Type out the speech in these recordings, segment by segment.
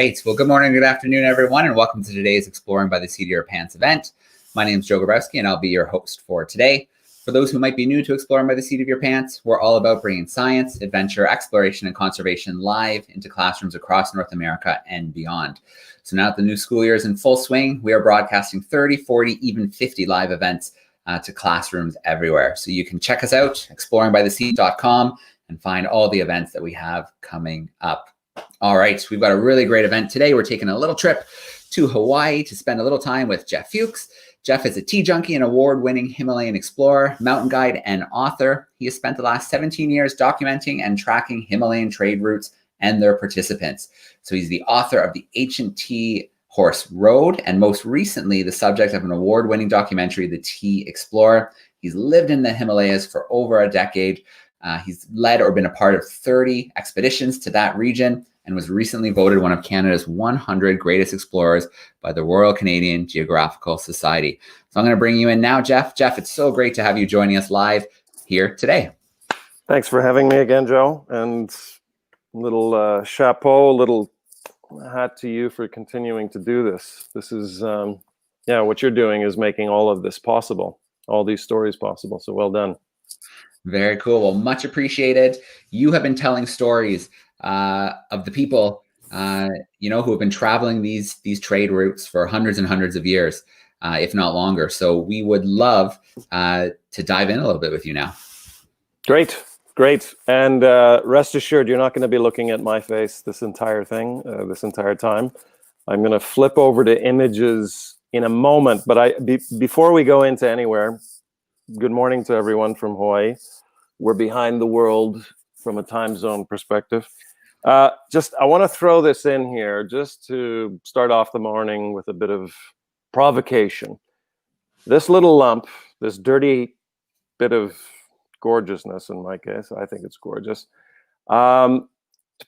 right. Well, good morning, good afternoon, everyone, and welcome to today's Exploring by the Seat of Your Pants event. My name is Joe Grabowski, and I'll be your host for today. For those who might be new to Exploring by the Seat of Your Pants, we're all about bringing science, adventure, exploration, and conservation live into classrooms across North America and beyond. So now that the new school year is in full swing, we are broadcasting 30, 40, even 50 live events to classrooms everywhere. So you can check us out, exploringbytheseat.com, and find all the events that we have coming up. All right, we've got a really great event today. We're taking a little trip to Hawaii to spend a little time with Jeff Fuchs. Jeff is a tea junkie and award-winning Himalayan explorer, mountain guide, and author. He has spent the last 17 years documenting and tracking Himalayan trade routes and their participants. So he's the author of The Ancient Tea Horse Road, and most recently, the subject of an award-winning documentary, The Tea Explorer. He's lived in the Himalayas for over a decade. He's led or been a part of 30 expeditions to that region and was recently voted one of Canada's 100 greatest explorers by the Royal Canadian Geographic Society. So I'm going to bring you in now, Jeff. Jeff, it's so great to have you joining us live here today. Thanks for having me again, Joe. And little chapeau, little hat to you for continuing to do this. This is, what you're doing is making all of this possible, all these stories possible. So well done. Very cool. Well, much appreciated. You have been telling stories of the people, who have been traveling these trade routes for hundreds and hundreds of years, if not longer. So we would love to dive in a little bit with you now. Great. And rest assured, you're not going to be looking at my face this entire thing, this entire time. I'm going to flip over to images in a moment. But before we go into anywhere, good morning to everyone from Hawaii. We're behind the world from a time zone perspective. I want to throw this in here just to start off the morning with a bit of provocation. This little lump, this dirty bit of gorgeousness, in my case, I think it's gorgeous. To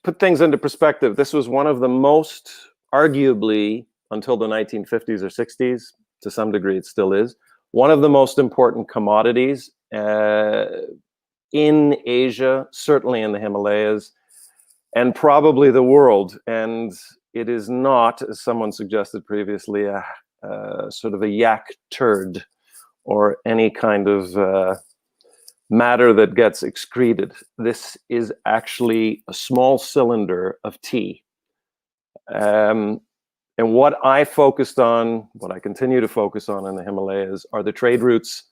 put things into perspective, this was one of the most, arguably, until the 1950s or 60s, to some degree it still is, one of the most important commodities in Asia, certainly in the Himalayas, and probably the world. And it is not, as someone suggested previously, a sort of a yak turd or any kind of matter that gets excreted. This is actually a small cylinder of tea. And what I focused on, what I continue to focus on in the Himalayas, are the trade routes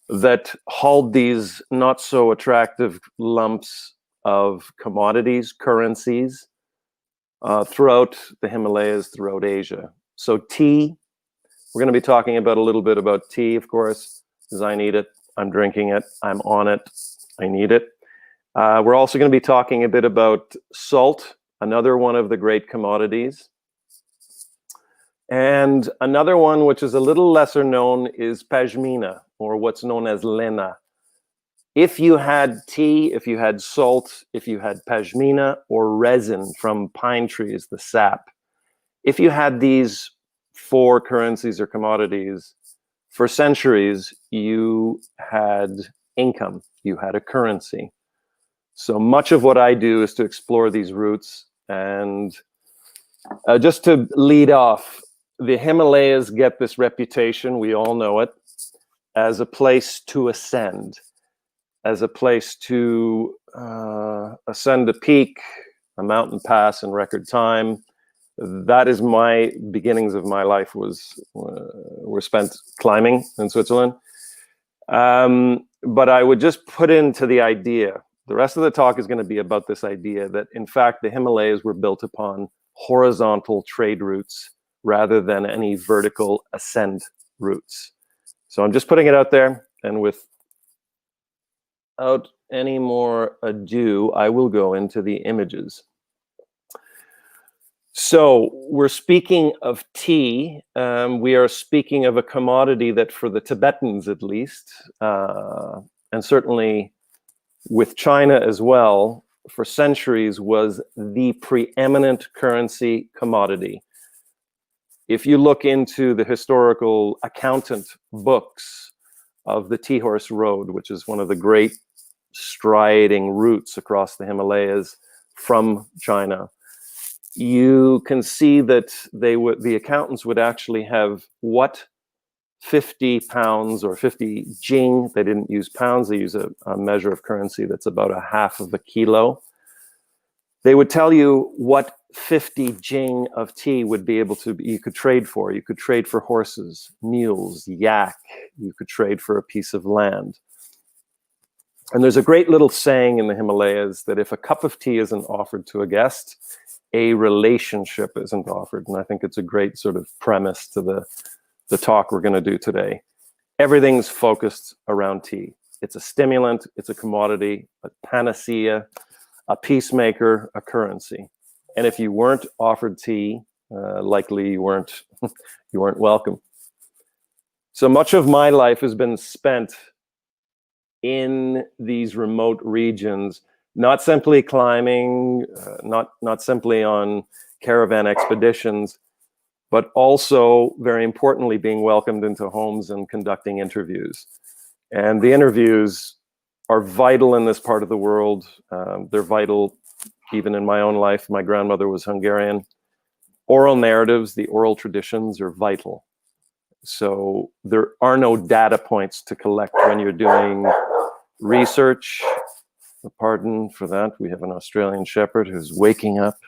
that hauled these not so attractive lumps of commodities, currencies, throughout the Himalayas, throughout Asia. So tea, we're going to be talking about a little bit about tea, of course, because I need it, I'm drinking it, I'm on it, I need it. We're also going to be talking a bit about salt, another one of the great commodities. And another one, which is a little lesser known, is Pashmina, or what's known as lena. If you had tea, if you had salt, if you had Pashmina or resin from pine trees, the sap, if you had these four currencies or commodities, for centuries, you had income, you had a currency. So much of what I do is to explore these routes. And just to lead off, the Himalayas get this reputation, we all know it, as a place to ascend, as a place to ascend a peak, a mountain pass in record time. That is my beginnings of my life were spent climbing in Switzerland. But I would just put into the idea, the rest of the talk is going to be about this idea that in fact the Himalayas were built upon horizontal trade routes rather than any vertical ascent routes. So I'm just putting it out there, and without any more ado, I will go into the images. So we're speaking of tea. We are speaking of a commodity that for the Tibetans at least, and certainly with China as well, for centuries was the preeminent currency commodity. If you look into the historical accountant books of the Tea Horse Road, which is one of the great striding routes across the Himalayas from China, you can see that the accountants would actually have what 50 pounds or 50 jing. They didn't use pounds. They use a measure of currency that's about a half of a kilo. They would tell you what 50 jing of tea would be able to you could trade for. You could trade for horses, mules, yak. You could trade for a piece of land. And there's a great little saying in the Himalayas that if a cup of tea isn't offered to a guest, a relationship isn't offered. And I think it's a great sort of premise to the talk we're going to do today. Everything's focused around tea. It's a stimulant, it's a commodity, a panacea, a peacemaker, a currency. And if you weren't offered tea, likely you weren't welcome. So much of my life has been spent in these remote regions, not simply climbing, not simply on caravan expeditions, but also, very importantly, being welcomed into homes and conducting interviews. And the interviews are vital in this part of the world. They're vital even in my own life. My grandmother was Hungarian. Oral narratives, the oral traditions are vital. So there are no data points to collect when you're doing research. Pardon for that. We have an Australian shepherd who's waking up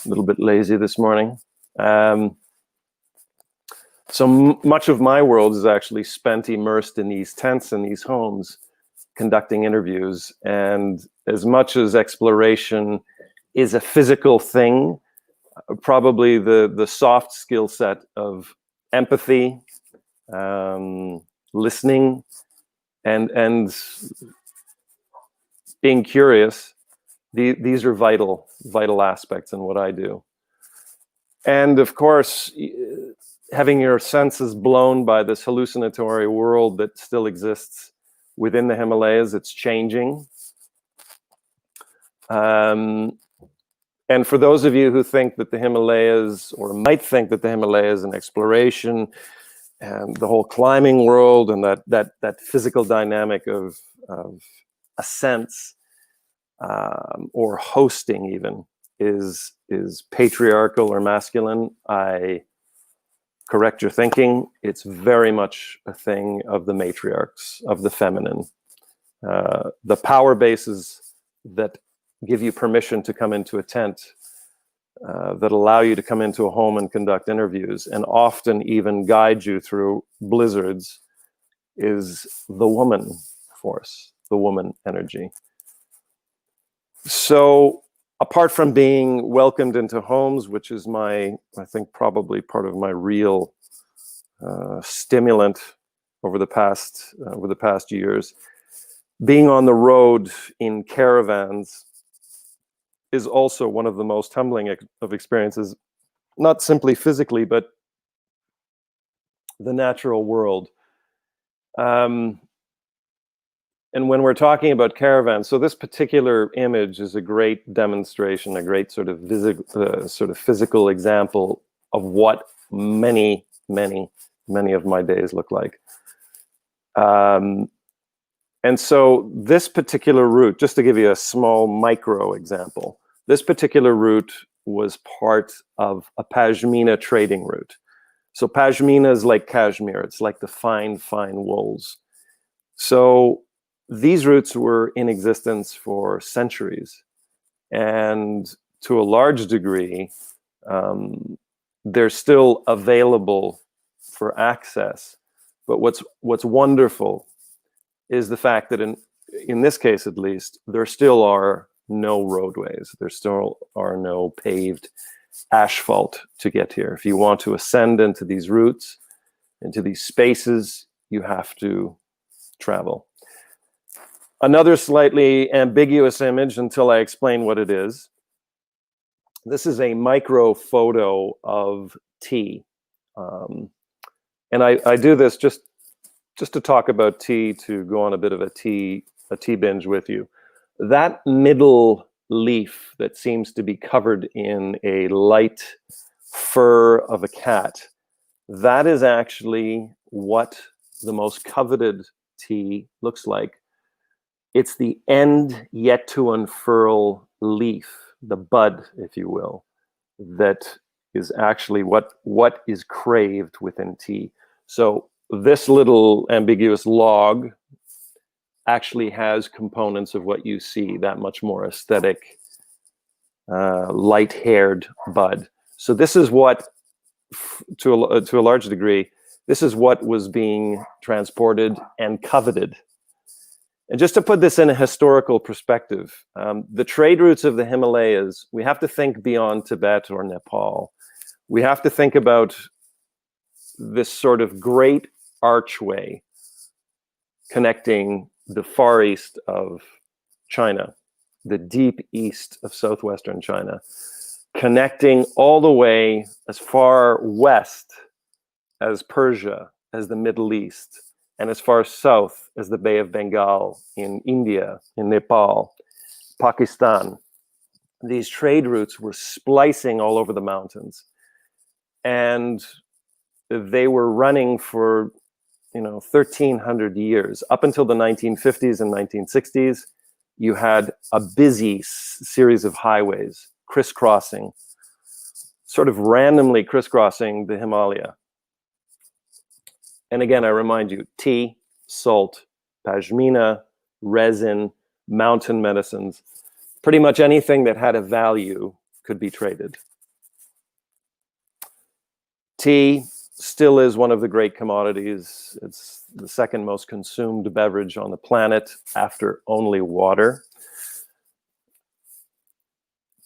a little bit lazy this morning. So much of my world is actually spent immersed in these tents and these homes, conducting interviews. And as much as exploration is a physical thing, probably the soft skill set of empathy, listening, and being curious, these are vital aspects in what I do. And of course, having your senses blown by this hallucinatory world that still exists within the Himalayas, it's changing. And for those of you who think that the Himalayas, or might think that the Himalayas and exploration and the whole climbing world and that physical dynamic of ascents or hosting even is patriarchal or masculine, I correct your thinking. It's very much a thing of the matriarchs, of the feminine. The power bases that give you permission to come into a tent, that allow you to come into a home and conduct interviews, and often even guide you through blizzards, is the woman force, the woman energy. So apart from being welcomed into homes, which is I think probably part of my real stimulant over the past years, being on the road in caravans is also one of the most humbling of experiences, not simply physically, but the natural world. And when we're talking about caravans, so this particular image is a great demonstration, a great sort of physical example of what many of my days look like. And so this particular route, just to give you a small micro example, this particular route was part of a Pashmina trading route. So Pashmina is like cashmere. It's like the fine wools. So these routes were in existence for centuries. And to a large degree, they're still available for access. But what's wonderful is the fact that in this case, at least, there still are no roadways. There still are no paved asphalt to get here. If you want to ascend into these routes, into these spaces, you have to travel. Another slightly ambiguous image until I explain what it is. This is a micro photo of tea. And I do this just to talk about tea, to go on a bit of a tea binge with you. That middle leaf that seems to be covered in a light fur of a cat, that is actually what the most coveted tea looks like. It's the end yet to unfurl leaf, the bud, if you will. that is actually what is craved within tea. So this little ambiguous log actually has components of what you see, that much more aesthetic, light-haired bud. So this is what, to a large degree, this is what was being transported and coveted. And just to put this in a historical perspective, the trade routes of the Himalayas, we have to think beyond Tibet or Nepal. We have to think about this sort of great archway connecting the far east of China, the deep east of southwestern China, connecting all the way as far west as Persia, as the Middle East, and as far south as the Bay of Bengal in India, in Nepal, Pakistan. These trade routes were splicing all over the mountains. And they were running for 1,300 years. Up until the 1950s and 1960s, you had a busy series of highways crisscrossing, sort of randomly crisscrossing the Himalaya. And again, I remind you, tea, salt, pashmina, resin, mountain medicines, pretty much anything that had a value could be traded. Tea still is one of the great commodities. It's the second most consumed beverage on the planet after only water.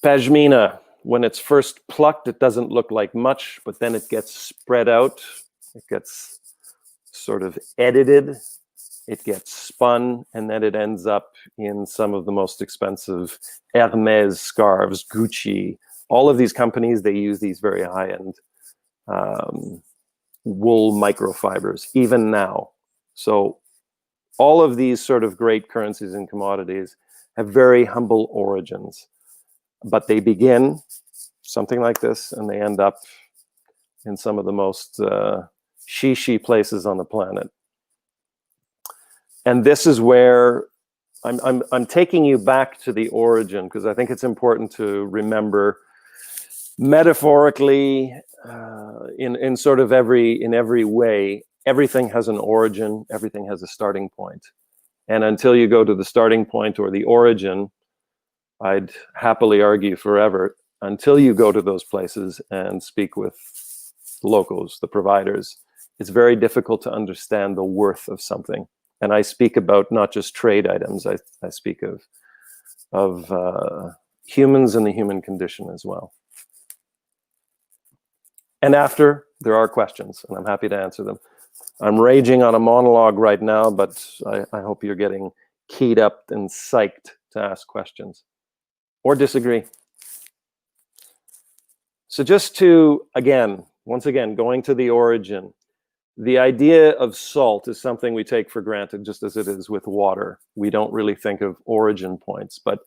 Pashmina, when it's first plucked, it doesn't look like much, but then it gets spread out. It gets sort of edited. It gets spun, and then it ends up in some of the most expensive Hermes scarves, Gucci. All of these companies, they use these very high-end wool microfibers, even now. So all of these sort of great currencies and commodities have very humble origins, but they begin something like this, and they end up in some of the most shishi places on the planet. And this is where I'm taking you back to the origin, because I think it's important to remember metaphorically, in sort of every way, everything has an origin, everything has a starting point. And until you go to the starting point or the origin, I'd happily argue forever, until you go to those places and speak with the locals, the providers, it's very difficult to understand the worth of something. And I speak about not just trade items, I speak of humans and the human condition as well. And after, there are questions, and I'm happy to answer them. I'm raging on a monologue right now, but I hope you're getting keyed up and psyched to ask questions or disagree. So just to, once again, going to the origin, the idea of salt is something we take for granted, just as it is with water. We don't really think of origin points, but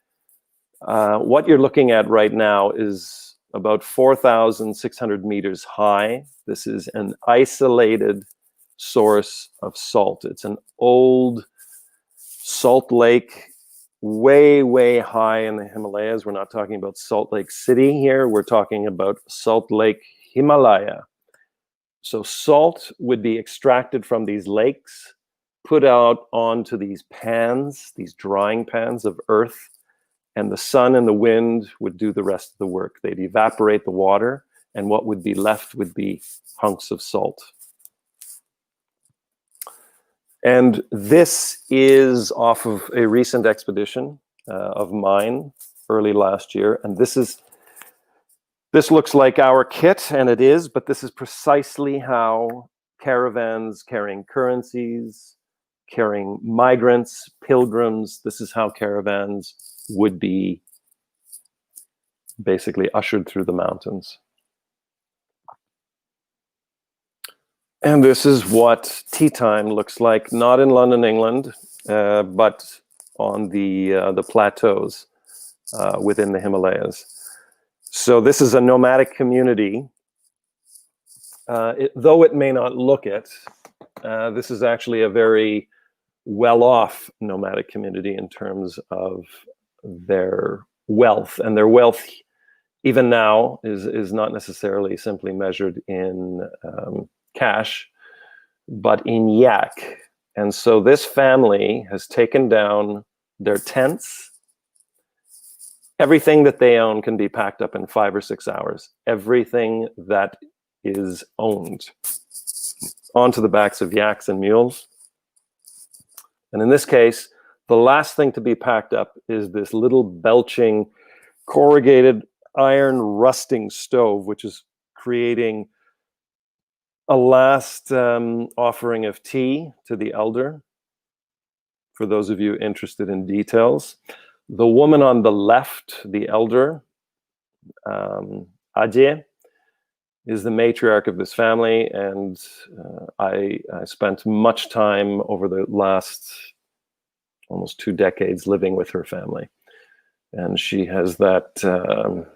what you're looking at right now is about 4,600 meters high. This is an isolated source of salt. It's an old salt lake, way, way high in the Himalayas. We're not talking about Salt Lake City here. We're talking about Salt Lake Himalaya. So salt would be extracted from these lakes, put out onto these pans, these drying pans of earth, and the sun and the wind would do the rest of the work. They'd evaporate the water, and what would be left would be hunks of salt. And this is off of a recent expedition of mine early last year. And this looks like our kit, and it is, but this is precisely how caravans carrying currencies, carrying migrants, pilgrims, this is how caravans would be basically ushered through the mountains. And this is what tea time looks like, not in London, England, but on the plateaus within the Himalayas. So this is a nomadic community. Though it may not look it, this is actually a very well-off nomadic community in terms of their wealth. And their wealth even now, is not necessarily simply measured in cash, but in yak. And so this family has taken down their tents. Everything that they own can be packed up in 5 or 6 hours. Everything that is owned onto the backs of yaks and mules. And in this case, the last thing to be packed up is this little belching, corrugated iron rusting stove, which is creating a last offering of tea to the elder, for those of you interested in details. The woman on the left, the elder, Ajay, is the matriarch of this family, and I spent much time over the last almost 2 decades living with her family. And she has that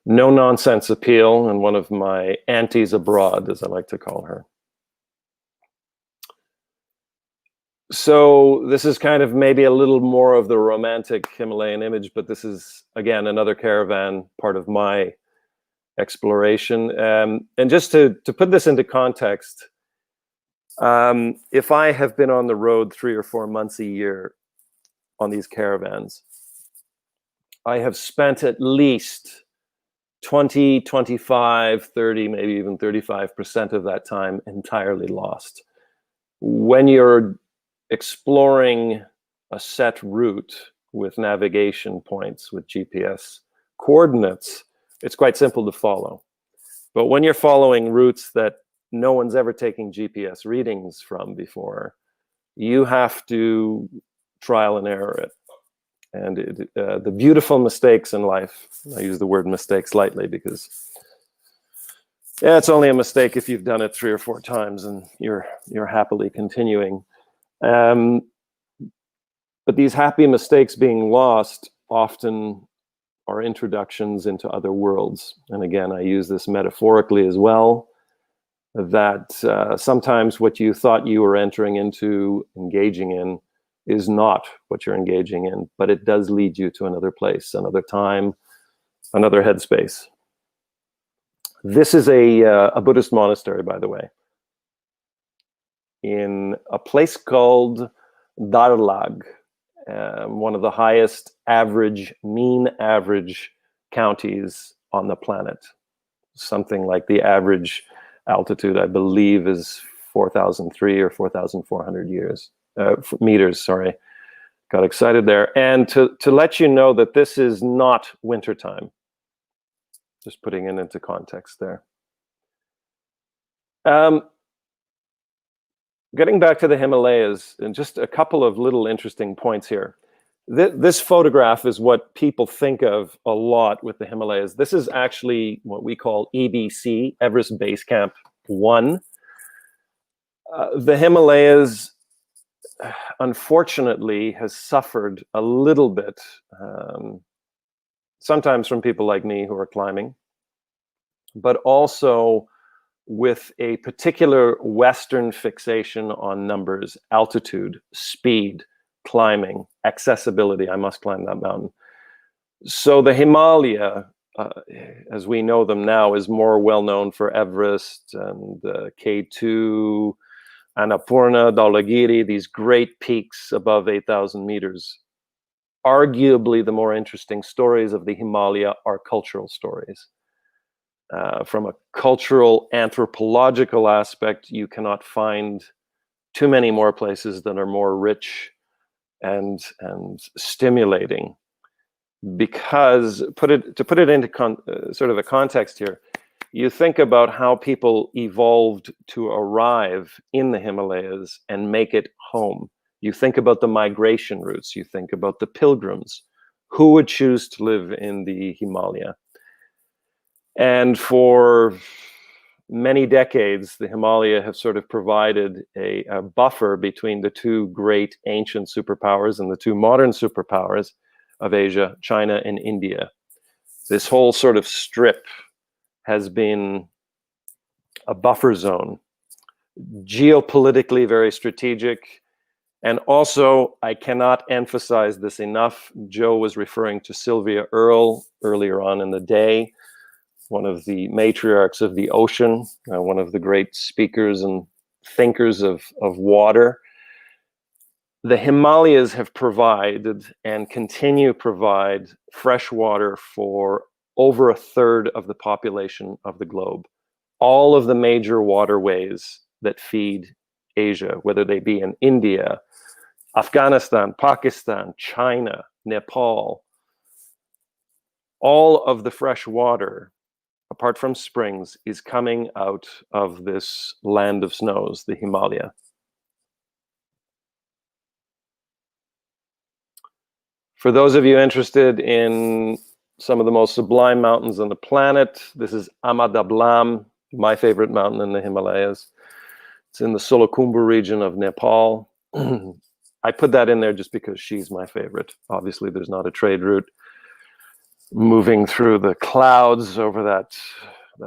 no-nonsense appeal, and one of my aunties abroad, as I like to call her. So this is kind of maybe a little more of the romantic Himalayan image, but this is, again, another caravan, part of my exploration. And just to put this into context, if I have been on the road 3 or 4 months a year on these caravans, I have spent at least 20, 25, 30, maybe even 35% of that time entirely lost. When you're exploring a set route with navigation points, with GPS coordinates, it's quite simple to follow. But when you're following routes that no one's ever taken GPS readings from before, you have to trial and error it. And the beautiful mistakes in life, I use the word mistakes lightly because, yeah, it's only a mistake if you've done it 3 or 4 times and you're happily continuing. But these happy mistakes being lost often are introductions into other worlds. And again, I use this metaphorically as well, that sometimes what you thought you were entering into, engaging in, is not what you're engaging in, but it does lead you to another place, another time, another headspace. This is a Buddhist monastery, by the way, in a place called Darlag, one of the highest mean average counties on the planet. Something like the average altitude, I believe, is 4,003 or 4,400 meters, sorry. Got excited there. And to let you know that this is not wintertime. Just putting it into context there. Getting back to the Himalayas, and just a couple of little interesting points here. This photograph is what people think of a lot with the Himalayas. This is actually what we call EBC, Everest Base Camp 1. The Himalayas, unfortunately, has suffered a little bit, sometimes from people like me who are climbing, but also with a particular Western fixation on numbers, altitude, speed, climbing, accessibility. I must climb that mountain. So the Himalaya, as we know them now, is more well known for Everest and K2, Annapurna, Dhaulagiri, these great peaks above 8,000 meters. Arguably, the more interesting stories of the Himalaya are cultural stories. From a cultural, anthropological aspect, you cannot find too many more places that are more rich and stimulating. Because, to put it into sort of a context here, you think about how people evolved to arrive in the Himalayas and make it home. You think about the migration routes. You think about the pilgrims. Who would choose to live in the Himalaya? And for many decades, the Himalaya have sort of provided a buffer between the 2 great ancient superpowers and the 2 modern superpowers of Asia, China and India. This whole sort of strip has been a buffer zone, geopolitically very strategic, And also, I cannot emphasize this enough. Joe was referring to Sylvia Earle earlier on in the day, one of the matriarchs of the ocean, one of the great speakers and thinkers of water. The Himalayas have provided and continue to provide fresh water for over a third of the population of the globe. All of the major waterways that feed Asia, whether they be in India, Afghanistan, Pakistan, China, Nepal, all of the fresh water, apart from springs, is coming out of this land of snows, the Himalaya. For those of you interested in some of the most sublime mountains on the planet, this is Amadablam, my favorite mountain in the Himalayas. It's in the Solakhumbu region of Nepal. I put that in there just because she's my favorite. Obviously, there's not a trade route moving through the clouds over that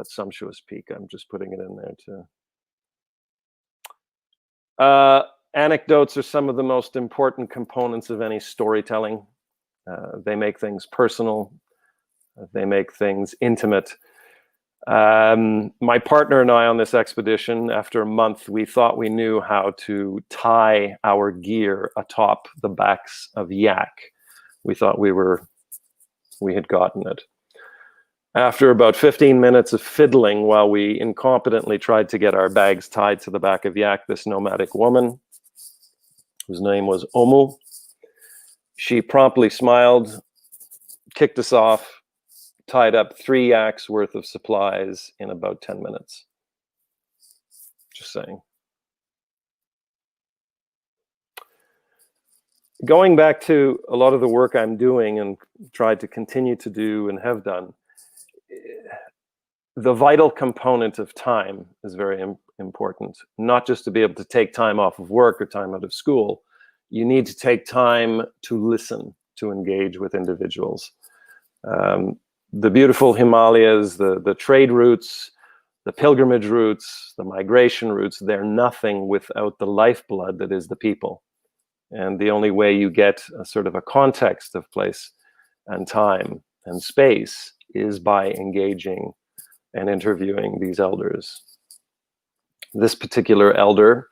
sumptuous peak. I'm just putting it in there too. Anecdotes are some of the most important components of any storytelling. They make things personal. They make things intimate. My partner and I on this expedition, after a month, we thought we knew how to tie our gear atop the backs of yak. We thought we had gotten it. After about 15 minutes of fiddling while we incompetently tried to get our bags tied to the back of yak, this nomadic woman, whose name was Omu, she promptly smiled, kicked us off, tied up 3 yaks worth of supplies in about 10 minutes. Just saying. Going back to a lot of the work I'm doing and tried to continue to do and have done, the vital component of time is very important. Not just to be able to take time off of work or time out of school. You need to take time to listen, to engage with individuals. The beautiful Himalayas, the trade routes, the pilgrimage routes, the migration routes, they're nothing without the lifeblood that is the people. And the only way you get a sort of a context of place and time and space is by engaging and interviewing these elders. This particular elder,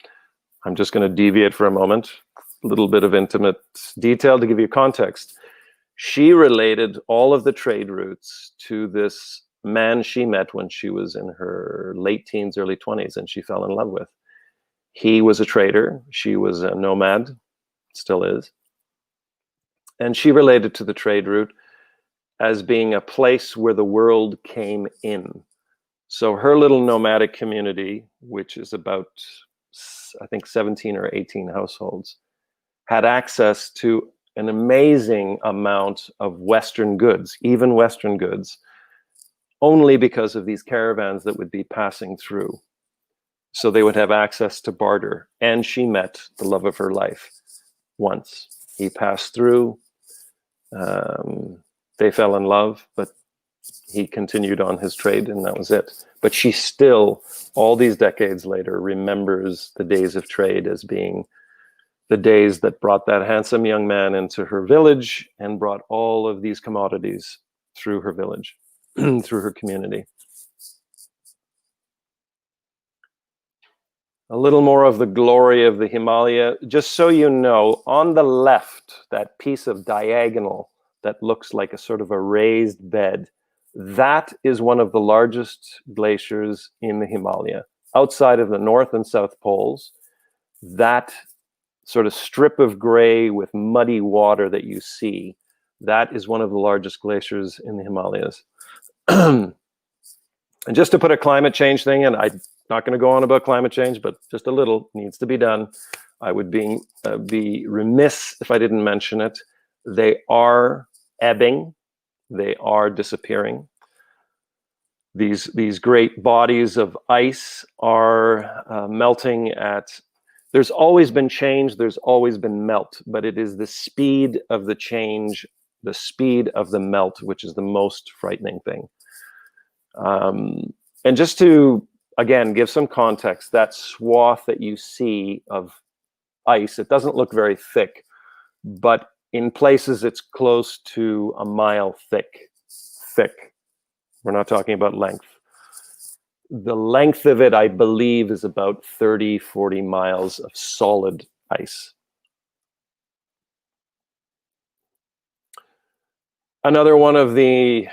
I'm just going to deviate for a moment, a little bit of intimate detail to give you context. She related all of the trade routes to this man she met when she was in her late teens, early 20s, and she fell in love with. He was a trader. She was a nomad, still is. And she related to the trade route as being a place where the world came in. So her little nomadic community, which is about, I think, 17 or 18 households, had access to an amazing amount of Western goods, even Western goods, only because of these caravans that would be passing through. So they would have access to barter. And she met the love of her life once. He passed through. They fell in love, but he continued on his trade, and that was it. But she still, all these decades later, remembers the days of trade as being the days that brought that handsome young man into her village and brought all of these commodities through her village, through her community. A little more of the glory of the Himalaya. Just so you know, on the left, that piece of diagonal that looks like a sort of a raised bed, that is one of the largest glaciers in the Himalaya. Outside of the North and South Poles, that sort of strip of gray with muddy water that you see, that is one of the largest glaciers in the Himalayas. And just to put a climate change thing in, I'm not going to go on about climate change, but just a little needs to be done. I would be remiss if I didn't mention it. They are ebbing. They are disappearing. These great bodies of ice are melting at. There's always been change, there's always been melt, but it is the speed of the change, the speed of the melt, which is the most frightening thing. And just to, again, give some context, that swath that you see of ice. It doesn't look very thick, but in places it's close to a mile thick. We're not talking about length. The length of it, I believe, is about 30, 40 miles of solid ice. Another one of the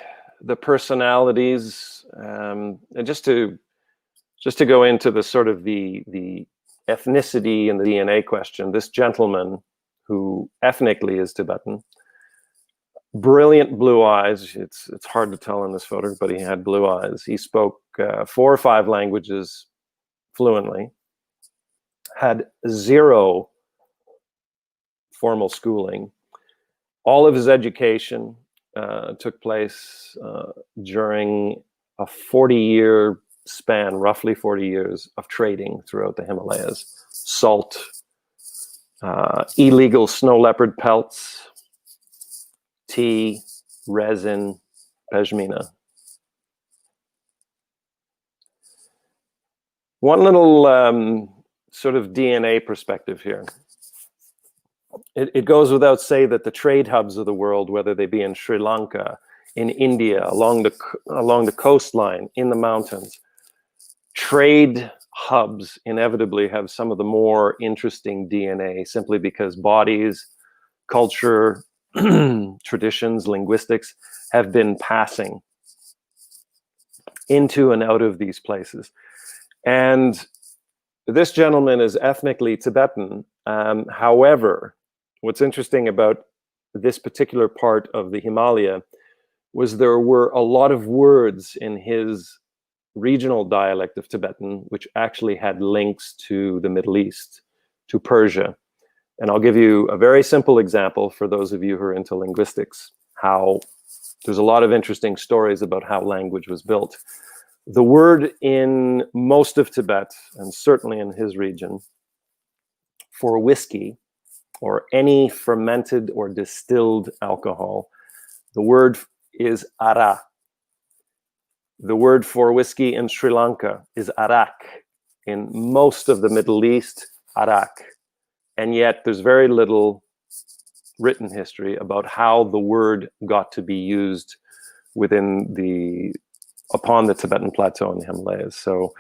personalities, and just to go into the sort of the ethnicity and the DNA question, this gentleman who ethnically is Tibetan, brilliant blue eyes. It's hard to tell in this photo, but he had blue eyes. He spoke 4 or 5 languages fluently, had 0 formal schooling. All of his education took place during a 40-year span, roughly 40 years of trading throughout the Himalayas. Salt, illegal snow leopard pelts, tea, resin, Pashmina. One little sort of DNA perspective here. It goes without say that the trade hubs of the world, whether they be in Sri Lanka, in India, along the coastline, in the mountains, trade hubs inevitably have some of the more interesting DNA, simply because bodies, culture, traditions, linguistics have been passing into and out of these places. And this gentleman is ethnically Tibetan. However, what's interesting about this particular part of the Himalaya was there were a lot of words in his regional dialect of Tibetan which actually had links to the Middle East, to Persia. And I'll give you a very simple example for those of you who are into linguistics, how there's a lot of interesting stories about how language was built. The word in most of Tibet, and certainly in his region, for whiskey or any fermented or distilled alcohol, the word is ara. The word for whiskey in Sri Lanka is arak. In most of the Middle East, arak. And yet there's very little written history about how the word got to be used upon the Tibetan plateau in the Himalayas. So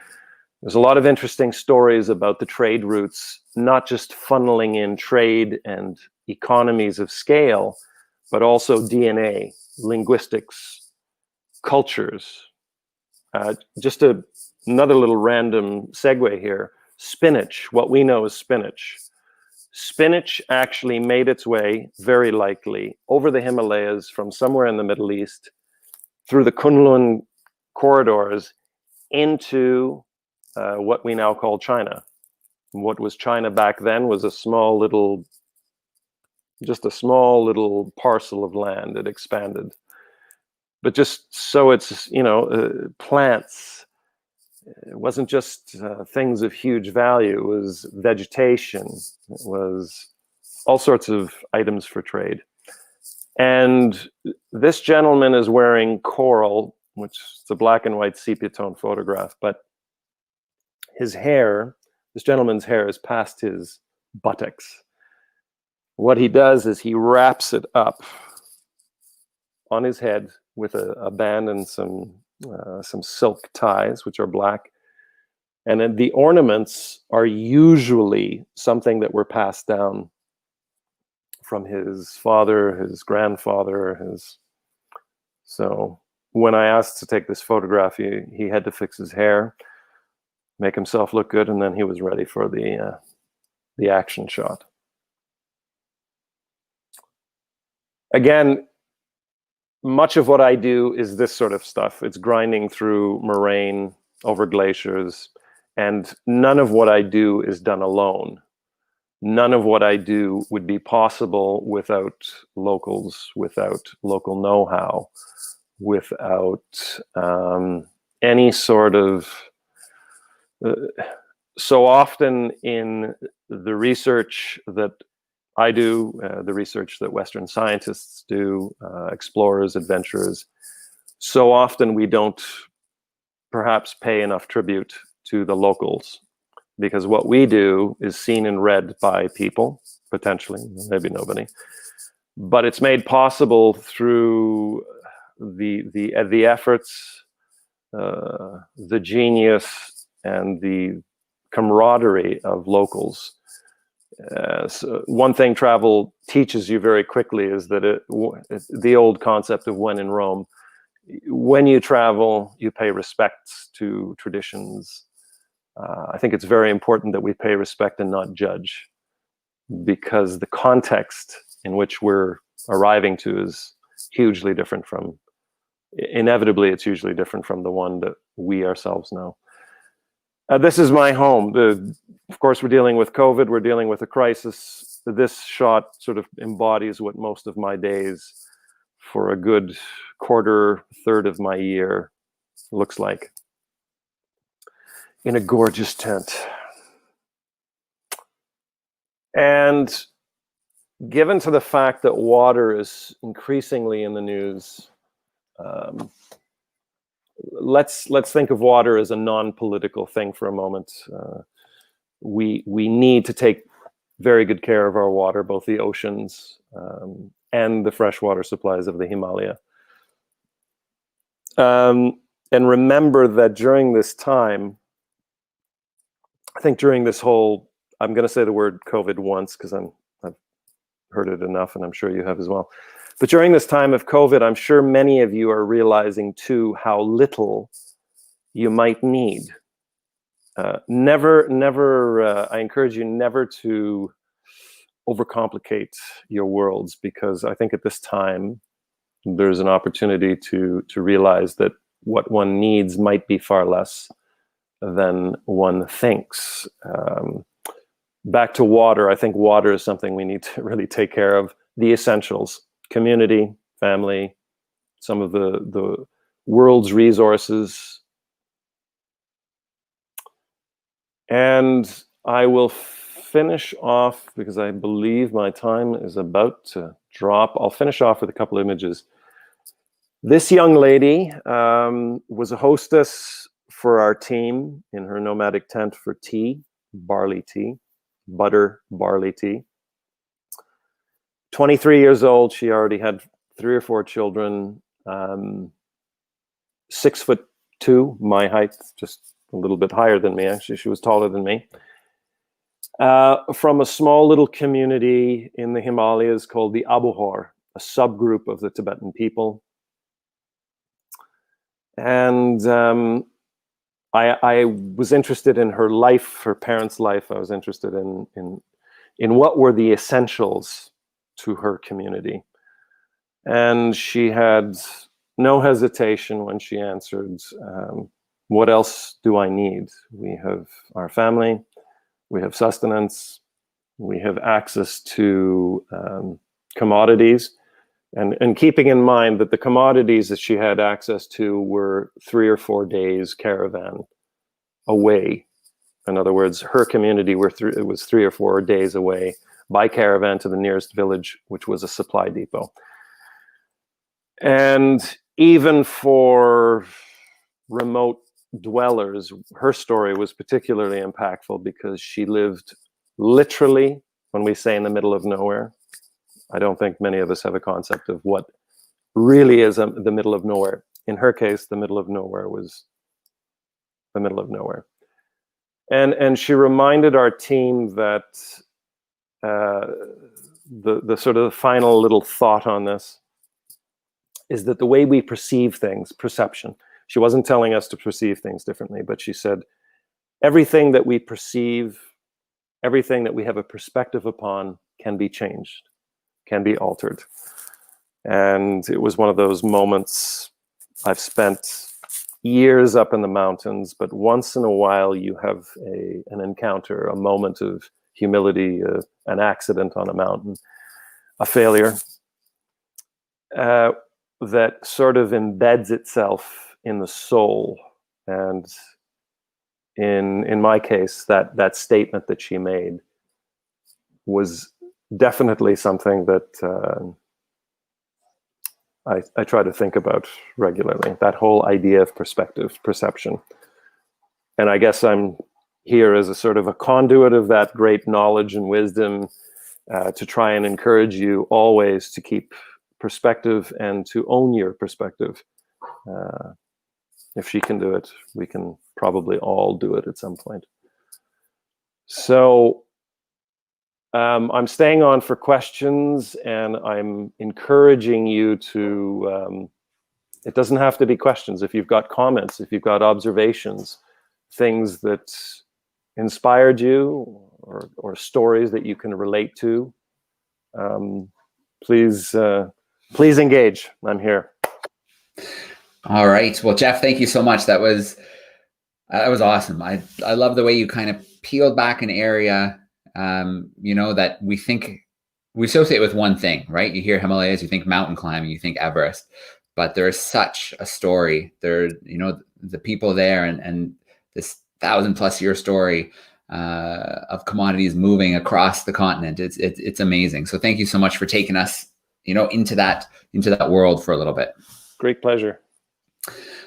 there's a lot of interesting stories about the trade routes, not just funneling in trade and economies of scale, but also DNA, linguistics, cultures. Just another little random segue here. Spinach, what we know as spinach. Spinach actually made its way, very likely, over the Himalayas from somewhere in the Middle East, through the Kunlun corridors, into what we now call China. What was China back then was just a small little parcel of land. It expanded. But just so it's, plants, it wasn't just things of huge value. It was vegetation. It was all sorts of items for trade. And this gentleman is wearing coral, which is a black and white sepia tone photograph, but his hair, this gentleman's hair, is past his buttocks. What he does is he wraps it up on his head with a band and some silk ties, which are black. And then the ornaments are usually something that were passed down from his father, his grandfather, So when I asked to take this photograph, he had to fix his hair, make himself look good, and then he was ready for the action shot. Again, much of what I do is this sort of stuff. It's grinding through moraine, over glaciers, and none of what I do is done alone. None of what I do would be possible without locals, without local know-how, without any sort of... so often in the research that I do, the research that Western scientists do, explorers, adventurers, so often we don't perhaps pay enough tribute to the locals, because what we do is seen and read by people, potentially, maybe nobody, but it's made possible through the efforts, the genius, and the camaraderie of locals. So one thing travel teaches you very quickly is that the old concept of when in Rome. When you travel, you pay respects to traditions. I think it's very important that we pay respect and not judge, because the context in which we're arriving to is hugely different from, inevitably, it's hugely different from the one that we ourselves know. This is my home. Of course, we're dealing with COVID, we're dealing with a crisis. This shot sort of embodies what most of my days for a good third of my year looks like, in a gorgeous tent. And given to the fact that water is increasingly in the news, let's think of water as a non-political thing for a moment. We need to take very good care of our water, both the oceans and the freshwater supplies of the Himalaya. And remember that during this time, I think during this whole, I'm going to say the word COVID once because I've heard it enough, and I'm sure you have as well. But during this time of COVID, I'm sure many of you are realizing too how little you might need. I encourage you never to overcomplicate your worlds, because I think at this time there's an opportunity to realize that what one needs might be far less than one thinks. Back to water, I think water is something we need to really take care of. The essentials: community, family, some of the world's resources. And I will finish off, because I believe my time is about to drop. I'll finish off with a couple of images. This young lady was a hostess for our team in her nomadic tent for tea, barley tea, butter barley tea. 23 years old, she already had 3 or 4 children, 6'2", my height, just a little bit higher than me, actually. She was taller than me. From a small little community in the Himalayas called the Abohor, a subgroup of the Tibetan people. And I was interested in her life, her parents' life. I was interested in what were the essentials to her community. And she had no hesitation when she answered, what else do I need? We have our family, we have sustenance, we have access to commodities. And keeping in mind that the commodities that she had access to were 3 or 4 days caravan away. In other words, her community it was 3 or 4 days away by caravan to the nearest village, which was a supply depot. And even for remote dwellers, her story was particularly impactful because she lived literally, when we say in the middle of nowhere. I don't think many of us have a concept of what really is the middle of nowhere. In her case, the middle of nowhere was the middle of nowhere. And she reminded our team that the sort of final little thought on this is that the way we perceive things, perception, she wasn't telling us to perceive things differently, but she said, everything that we perceive, everything that we have a perspective upon can be changed, can be altered. And it was one of those moments. I've spent years up in the mountains, but once in a while you have an encounter, a moment of humility, an accident on a mountain, a failure that sort of embeds itself in the soul. And in my case, that statement that she made was definitely something that I try to think about regularly, that whole idea of perspective, perception. And I guess I'm here as a sort of a conduit of that great knowledge and wisdom, to try and encourage you always to keep perspective and to own your perspective. If she can do it, we can probably all do it at some point. So I'm staying on for questions, and I'm encouraging you to, it doesn't have to be questions. If you've got comments, if you've got observations, things that inspired you, or stories that you can relate to, please engage. I'm here. All right. Well, Jeff, thank you so much. That was awesome. I love the way you kind of peeled back an area, that we associate with one thing, right? You hear Himalayas, you think mountain climbing, you think Everest, but there is such a story there, the people there, and this 1,000+ year story of commodities moving across the continent. It's amazing. So thank you so much for taking us, into that world for a little bit. Great pleasure.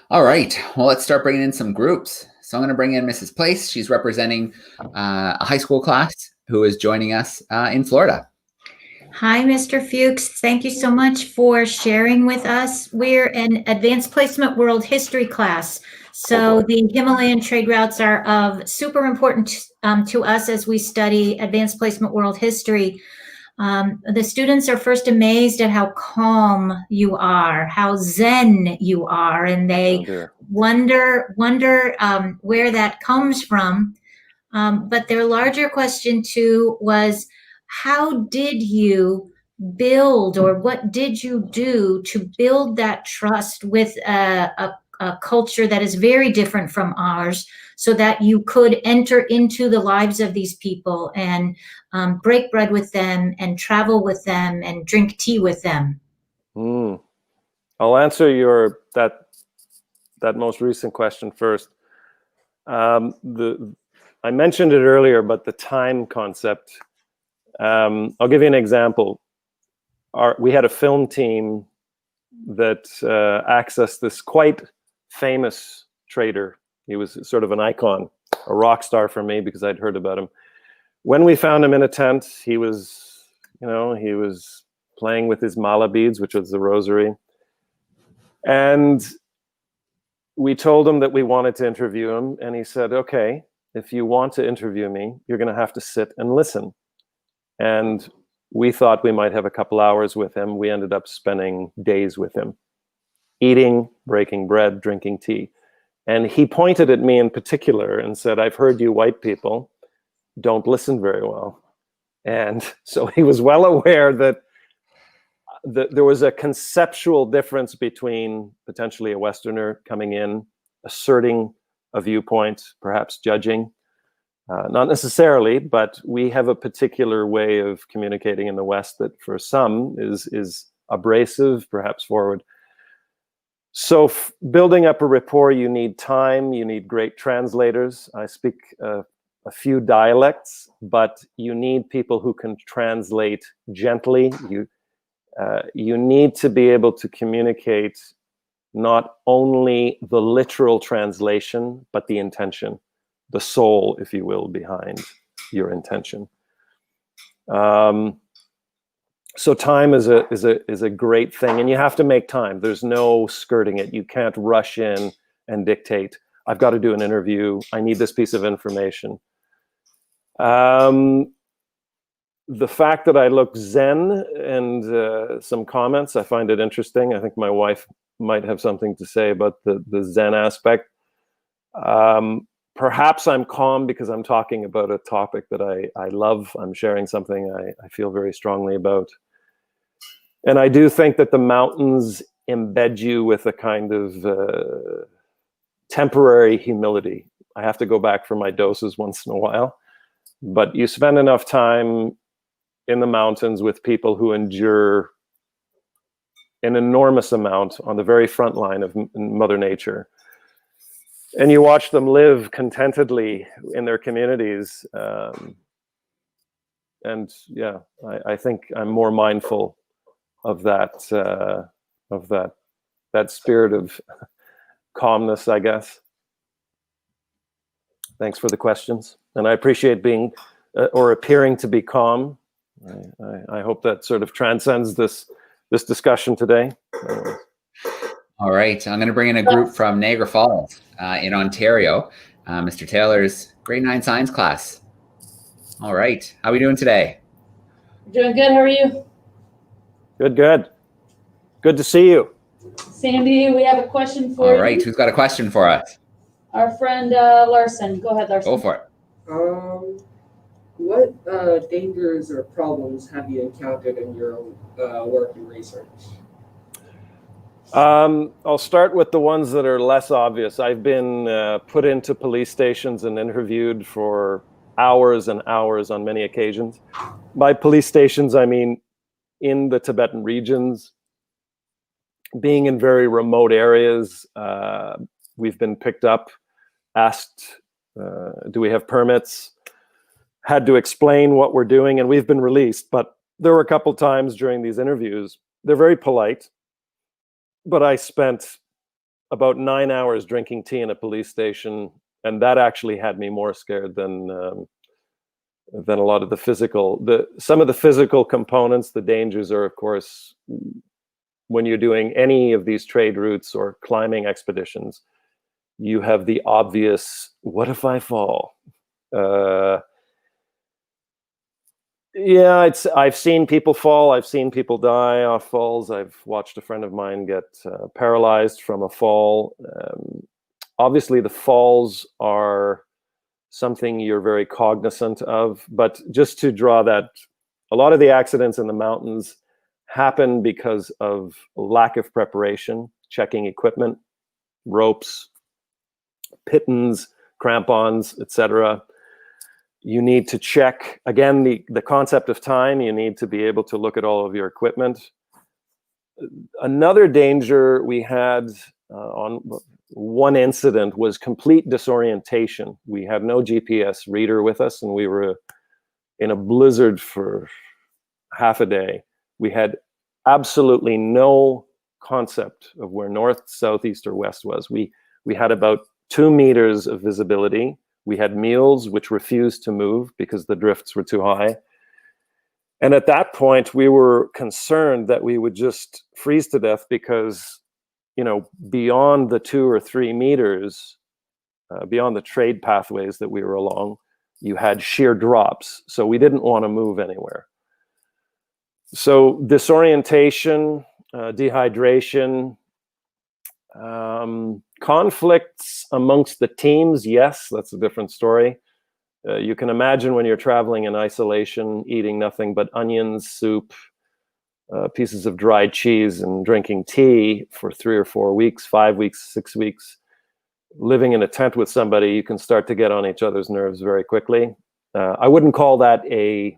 All right. Well, let's start bringing in some groups. So I'm going to bring in Mrs. Place. She's representing a high school class who is joining us in Florida. Hi, Mr. Fuchs. Thank you so much for sharing with us. We're an advanced placement world history class. So the Himalayan trade routes are of super importance to us as we study advanced placement world history. The students are first amazed at how calm you are, how zen you are, and they wonder where that comes from. But their larger question too was, how did you build, or what did you do to build that trust with a culture that is very different from ours, so that you could enter into the lives of these people and break bread with them and travel with them and drink tea with them? I'll answer that most recent question first. I mentioned it earlier, but the time concept. I'll give you an example. We had a film team that accessed this quite famous trader. He was sort of an icon, a rock star for me, because I'd heard about him. When we found him in a tent, he was playing with his mala beads, which was the rosary. And we told him that we wanted to interview him. And he said, okay, if you want to interview me, you're going to have to sit and listen. And we thought we might have a couple hours with him. We ended up spending days with him, eating, breaking bread, drinking tea. And he pointed at me in particular and said, I've heard you white people don't listen very well. And so he was well aware that there was a conceptual difference between potentially a Westerner coming in, asserting a viewpoint, perhaps judging. Not necessarily, but we have a particular way of communicating in the West that for some is abrasive, perhaps forward. So building up a rapport, you need time, you need great translators. I speak a few dialects, but you need people who can translate gently. You need to be able to communicate not only the literal translation, but the intention, the soul, if you will, behind your intention. So time is a great thing, and you have to make time. There's no skirting it. You can't rush in and dictate, I've got to do an interview, I need this piece of information. The fact that I look zen, and some comments, I find it interesting. I think my wife might have something to say about the zen aspect. Perhaps I'm calm because I'm talking about a topic that I love. I'm sharing something I feel very strongly about. And I do think that the mountains embed you with a kind of temporary humility. I have to go back for my doses once in a while. But you spend enough time in the mountains with people who endure an enormous amount on the very front line of Mother Nature. And you watch them live contentedly in their communities. And yeah, I think I'm more mindful of that spirit of calmness, I guess. Thanks for the questions. And I appreciate being or appearing to be calm. I hope that sort of transcends this discussion today. All right. I'm going to bring in a group from Niagara Falls in Ontario. Mr. Taylor's grade 9 science class. All right. How are we doing today? Doing good. How are you? Good, good. Good to see you. Sandy, we have a question for you. All right. Who's got a question for us? Our friend Larson. Go ahead, Larson. Go for it. What dangers or problems have you encountered in your work and research? I'll start with the ones that are less obvious. I've been put into police stations and interviewed for hours and hours on many occasions. By police stations, I mean in the Tibetan regions, being in very remote areas. We've been picked up, asked, do we have permits? Had to explain what we're doing, and we've been released. But there were a couple times during these interviews, they're very polite, but I spent about 9 hours drinking tea in a police station, and that actually had me more scared than a lot of the physical. Some of the physical components, the dangers are, of course, when you're doing any of these trade routes or climbing expeditions, you have the obvious, what if I fall? Yeah, I've seen people fall. I've seen people die off falls. I've watched a friend of mine get paralyzed from a fall. Obviously, the falls are something you're very cognizant of. But just to draw that, a lot of the accidents in the mountains happen because of lack of preparation, checking equipment, ropes, pittons, crampons, etc. You need to check, again, the concept of time. You need to be able to look at all of your equipment. Another danger we had on one incident was complete disorientation. We had no GPS reader with us, and we were in a blizzard for half a day. We had absolutely no concept of where north, south, east, or west was. We had about 2 meters of visibility. We had mules which refused to move because the drifts were too high. And at that point, we were concerned that we would just freeze to death because, beyond the 2 or 3 meters, beyond the trade pathways that we were along, you had sheer drops. So we didn't want to move anywhere. So disorientation, dehydration, conflicts amongst the teams, yes, that's a different story. You can imagine when you're traveling in isolation, eating nothing but onions, soup, pieces of dried cheese, and drinking tea for 3 or 4 weeks, 5 weeks, 6 weeks. Living in a tent with somebody, you can start to get on each other's nerves very quickly. I wouldn't call that a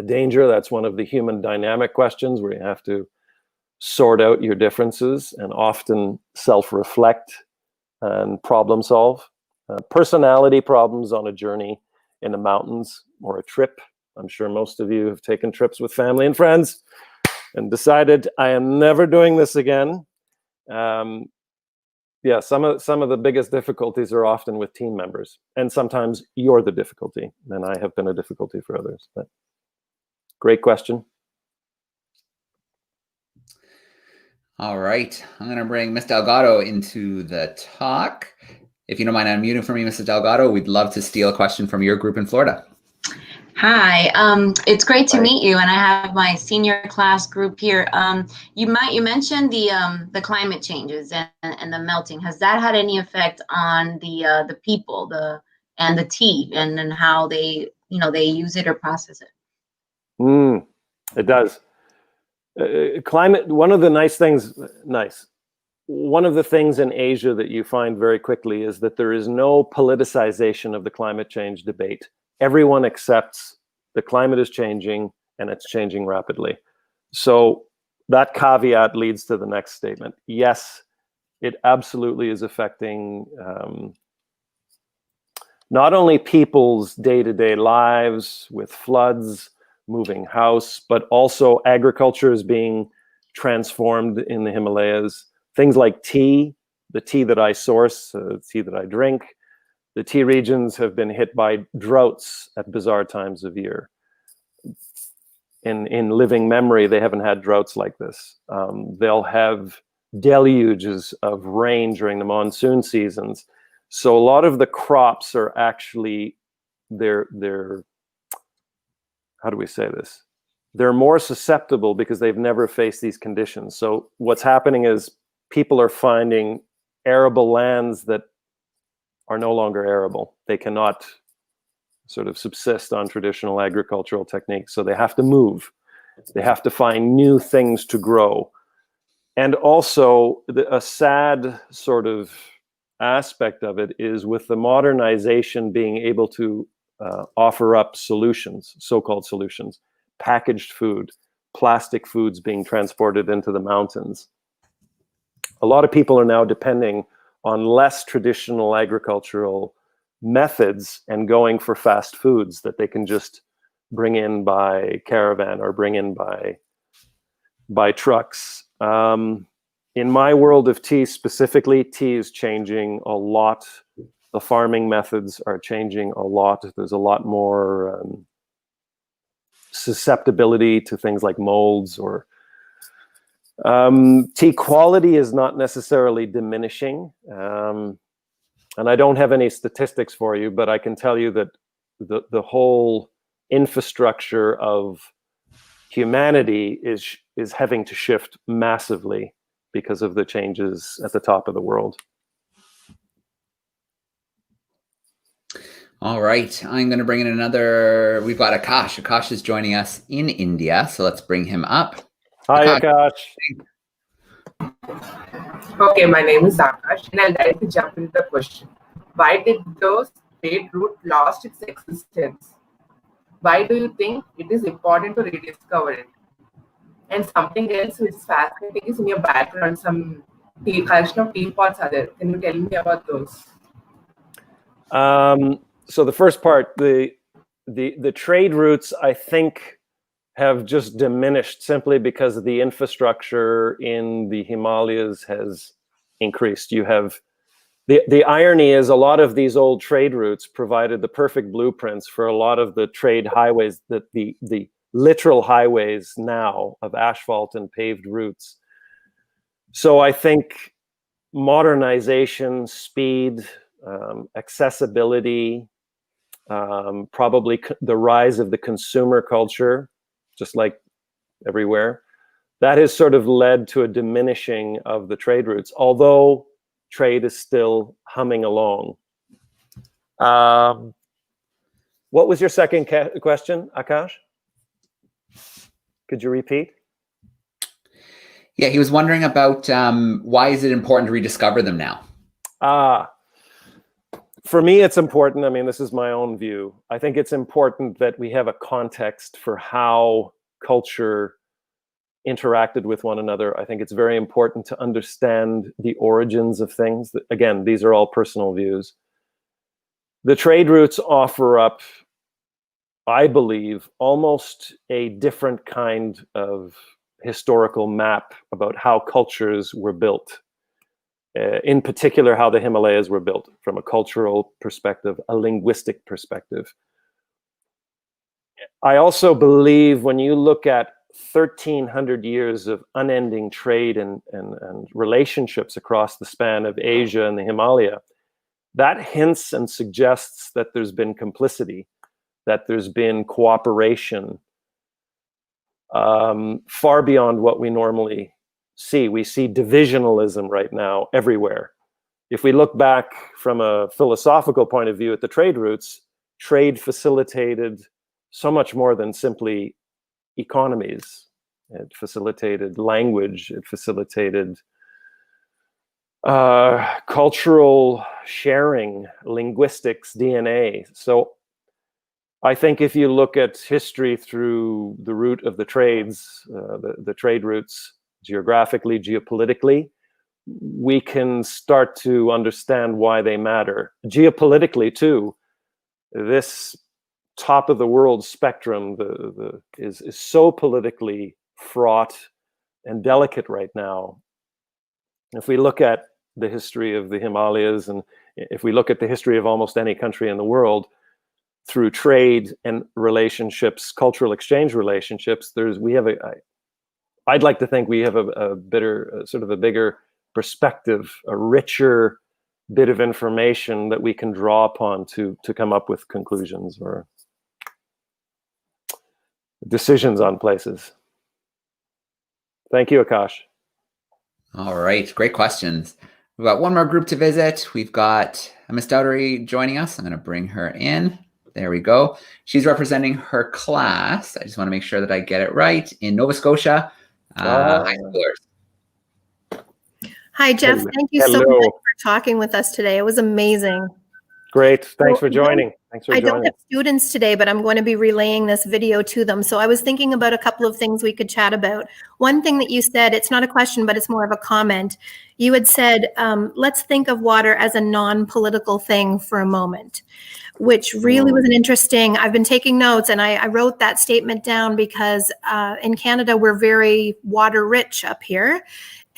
danger. That's one of the human dynamic questions where you have to sort out your differences and often self-reflect and problem solve. Personality problems on a journey in the mountains or a trip. I'm sure most of you have taken trips with family and friends and decided, I am never doing this again. Yeah, some of the biggest difficulties are often with team members, and sometimes you're the difficulty, and I have been a difficulty for others. But great question. All right. I'm going to bring Ms. Delgado into the talk. If you don't mind unmuting for me, Mrs. Delgado, we'd love to steal a question from your group in Florida. Hi, it's great to meet you, and I have my senior class group here. You mentioned the climate changes and the melting. Has that had any effect on the people, and the tea, and then how they use it or process it? It does. Climate. One of the things in Asia that you find very quickly is that there is no politicization of the climate change debate. Everyone accepts the climate is changing, and it's changing rapidly. So that caveat leads to the next statement. Yes, it absolutely is affecting not only people's day-to-day lives with floods, moving house, but also agriculture is being transformed in the Himalayas. Things like tea, the tea that I source, tea that I drink, The tea regions have been hit by droughts at bizarre times of year. In living memory, they haven't had droughts like this. They'll have deluges of rain during the monsoon seasons. So a lot of the crops are actually, they're how do we say this? They're more susceptible because they've never faced these conditions. So what's happening is people are finding arable lands that are no longer arable. They cannot sort of subsist on traditional agricultural techniques. So they have to move. They have to find new things to grow. And also a sad sort of aspect of it is with the modernization being able to offer up solutions, so-called solutions, packaged food, plastic foods being transported into the mountains. A lot of people are now depending on less traditional agricultural methods and going for fast foods that they can just bring in by caravan or bring in by trucks. In my world of tea specifically, tea is changing a lot. The farming methods are changing a lot. There's a lot more susceptibility to things like molds or tea quality is not necessarily diminishing. And I don't have any statistics for you, but I can tell you that the whole infrastructure of humanity is having to shift massively because of the changes at the top of the world. All right, I'm going to bring in another. We've got Akash. Akash is joining us in India, so let's bring him up. Hi, Akash. Okay, my name is Akash, and I'll directly jump into the question. Why did the trade route lost its existence? Why do you think it is important to rediscover it? And something else which is fascinating is in your background, some tea, collection of teapots are there. Can you tell me about those? So the first part, the trade routes, I think, have just diminished simply because the infrastructure in the Himalayas has increased. You have the irony is a lot of these old trade routes provided the perfect blueprints for a lot of the trade highways, that the literal highways now of asphalt and paved routes. So I think modernization, speed, accessibility, probably the rise of the consumer culture, just like everywhere, that has sort of led to a diminishing of the trade routes, although trade is still humming along. What was your second question, Akash? Could you repeat? Yeah, he was wondering about why is it important to rediscover them now? For me, it's important. I mean, this is my own view. I think it's important that we have a context for how culture interacted with one another. I think it's very important to understand the origins of things. Again, these are all personal views. The trade routes offer up, I believe, almost a different kind of historical map about how cultures were built. In particular, how the Himalayas were built from a cultural perspective, a linguistic perspective. I also believe when you look at 1,300 years of unending trade and relationships across the span of Asia and the Himalaya, that hints and suggests that there's been complicity, that there's been cooperation, far beyond what we normally see. We see divisionalism right now everywhere. If we look back from a philosophical point of view at the trade routes, trade facilitated so much more than simply economies. It facilitated language, it facilitated cultural sharing, linguistics, DNA. So I think if you look at history through the route of the trades, the trade routes, geographically, geopolitically, we can start to understand why they matter. Geopolitically too, this top of the world spectrum is so politically fraught and delicate right now. If we look at the history of the Himalayas and if we look at the history of almost any country in the world, through trade and relationships, cultural exchange relationships, I'd like to think we have a bigger perspective, a richer bit of information that we can draw upon to come up with conclusions or decisions on places. Thank you, Akash. All right, great questions. We've got one more group to visit. We've got Miss Dowdery joining us. I'm going to bring her in. There we go. She's representing her class. I just want to make sure that I get it right. In Nova Scotia, high schoolers. Hi, Jeff. Thank you so much for talking with us today. It was amazing. Great. Thanks for joining. I don't have students today, but I'm going to be relaying this video to them. So I was thinking about a couple of things we could chat about. One thing that you said, it's not a question, but it's more of a comment. You had said, let's think of water as a non-political thing for a moment, which really was an interesting, I've been taking notes, and I wrote that statement down because in Canada, we're very water rich up here.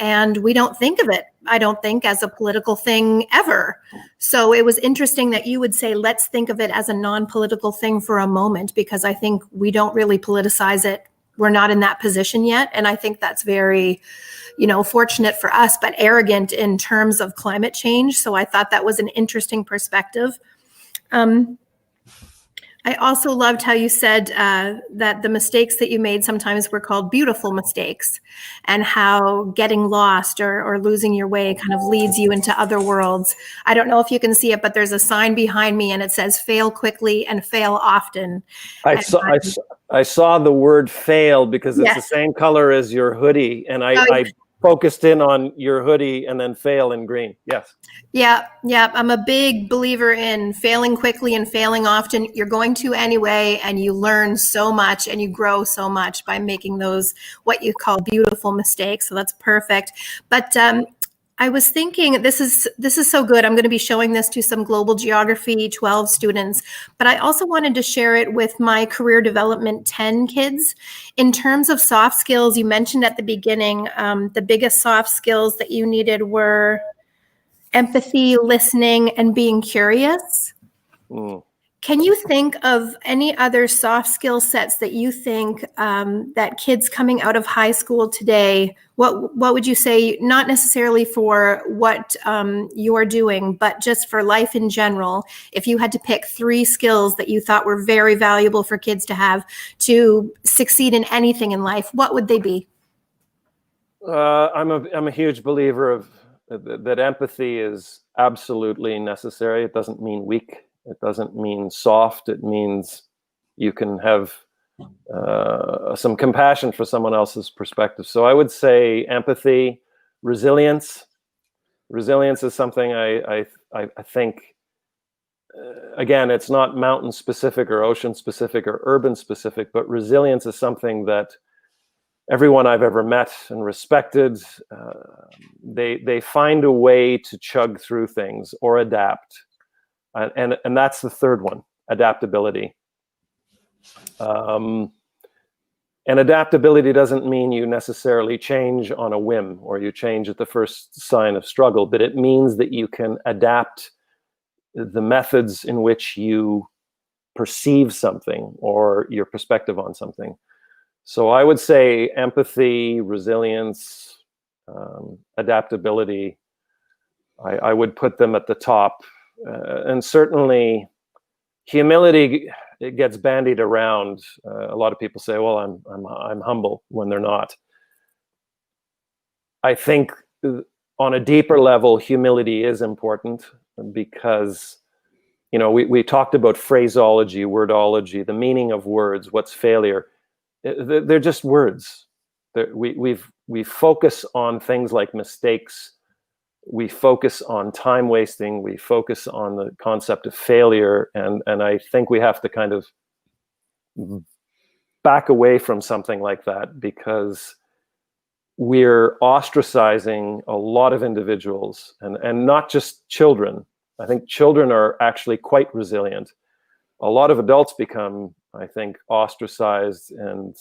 And we don't think of it, I don't think, as a political thing ever. So it was interesting that you would say, let's think of it as a non-political thing for a moment, because I think we don't really politicize it. We're not in that position yet. And I think that's very, fortunate for us, but arrogant in terms of climate change. So I thought that was an interesting perspective. I also loved how you said that the mistakes that you made sometimes were called beautiful mistakes, and how getting lost or losing your way kind of leads you into other worlds. I don't know if you can see it, but there's a sign behind me and it says fail quickly and fail often. I saw the word fail because it's the same color as your hoodie, and I focused in on your hoodie and then fail in green. Yes. Yeah. I'm a big believer in failing quickly and failing often. You're going to anyway, and you learn so much and you grow so much by making those, what you call beautiful mistakes. So that's perfect. But I was thinking, this is so good. I'm going to be showing this to some Global Geography 12 students, but I also wanted to share it with my Career Development 10 kids. In terms of soft skills, you mentioned at the beginning, the biggest soft skills that you needed were empathy, listening, and being curious. Can you think of any other soft skill sets that you think that kids coming out of high school today, what would you say, not necessarily for what you're doing, but just for life in general, if you had to pick 3 skills that you thought were very valuable for kids to have to succeed in anything in life, what would they be? I'm a huge believer of that empathy is absolutely necessary. It doesn't mean weak. It doesn't mean soft. It means you can have some compassion for someone else's perspective. So I would say empathy, resilience. Resilience is something I think, again, it's not mountain specific or ocean specific or urban specific, but resilience is something that everyone I've ever met and respected, they find a way to chug through things or adapt. And that's the third one, adaptability. And adaptability doesn't mean you necessarily change on a whim or you change at the first sign of struggle, but it means that you can adapt the methods in which you perceive something or your perspective on something. So I would say empathy, resilience, adaptability, I would put them at the top. And certainly humility, it gets bandied around. A lot of people say, well, I'm humble, when they're not. I think on a deeper level, humility is important because, we talked about phraseology, wordology, the meaning of words, what's failure. They're just words. We focus on things like mistakes. We focus on time wasting. We focus on the concept of failure. And I think we have to kind of back away from something like that because we're ostracizing a lot of individuals and not just children. I think children are actually quite resilient. A lot of adults become, I think, ostracized and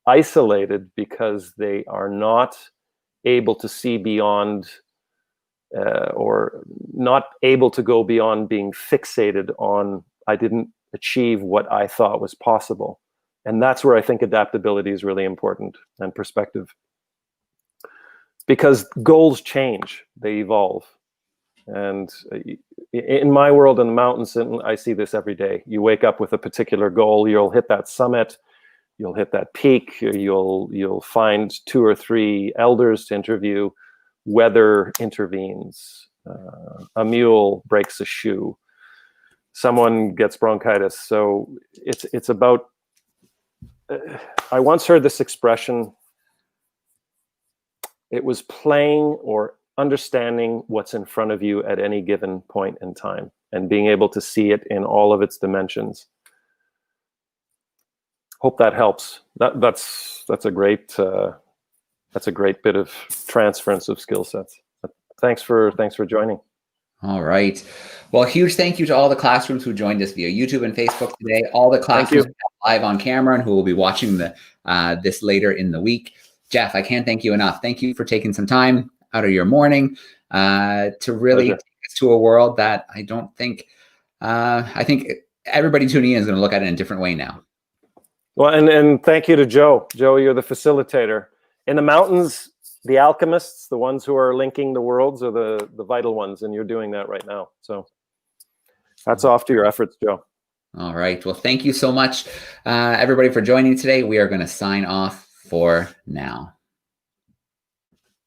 isolated because they are not able to see beyond or not able to go beyond being fixated on, I didn't achieve what I thought was possible. And that's where I think adaptability is really important, and perspective. Because goals change, they evolve. And in my world in the mountains, and I see this every day, you wake up with a particular goal, you'll hit that summit, you'll hit that peak, you'll find 2 or 3 elders to interview, weather intervenes, a mule breaks a shoe, someone gets bronchitis. So it's about, I once heard this expression, it was playing or understanding what's in front of you at any given point in time and being able to see it in all of its dimensions. Hope that helps. That's a great bit of transference of skill sets. Thanks for joining. All right. Well, huge thank you to all the classrooms who joined us via YouTube and Facebook today. All the classrooms live on camera and who will be watching this later in the week. Jeff, I can't thank you enough. Thank you for taking some time out of your morning to really take us to a world that I think everybody tuning in is going to look at it in a different way now. Well, and thank you to Joe. Joe, you're the facilitator. In the mountains, the alchemists, the ones who are linking the worlds, are the vital ones, and you're doing that right now. So hats off to your efforts, Joe. All right. Well, thank you so much, everybody, for joining today. We are going to sign off for now.